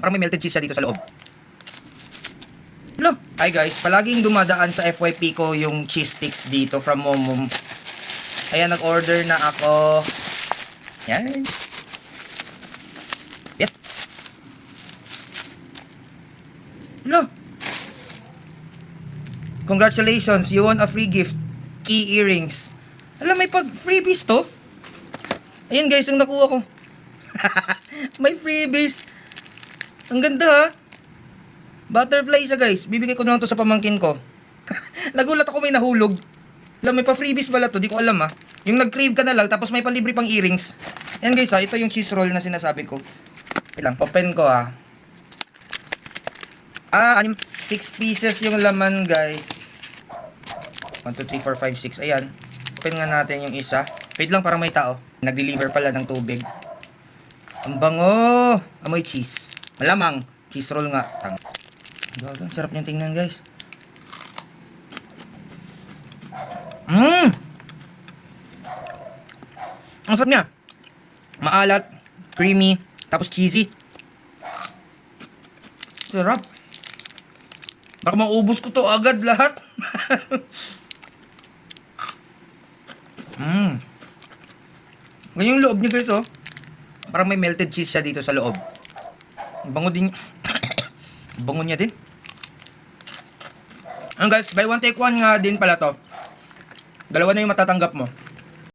Parang may melted cheese siya dito sa loob. Hello. Hi guys, palaging dumadaan sa FYP ko yung cheese sticks dito from Momom. Ayan, nag-order na ako. Yan. Yep. Hello. Congratulations, you won a free gift. Key earrings. Alam, may freebies to. Ayan guys, yung nakuha ko. May freebies. Ang ganda ha. Butterfly siya guys. Bibigay ko na lang to sa pamangkin ko. Nagulat ako may nahulog. Alam, may pa freebies pala to. Di ko alam ha. Yung nag-crave ka na lang tapos may palibre pang earrings. Ayan guys ha. Ito yung cheese roll na sinasabi ko. Ilang. Open ko ha. 6 pieces yung laman guys. 1, 2, 3, 4, 5, 6. Ayan. Open nga natin yung isa. Wait lang, parang may tao. Nag-deliver pala ng tubig. Ang bango! Amoy cheese. Malamang. Cheese roll nga. Ang sarap niyang tingnan guys. Ang sarap niya. Maalat. Creamy. Tapos cheesy. Sarap. Baka maubos ko to agad lahat. Ganyan yung loob niya guys oh. Parang may melted cheese siya dito sa loob. Bango din. Bango niya din. Guys, buy one take one nga din pala to. Dalawa na yung matatanggap mo.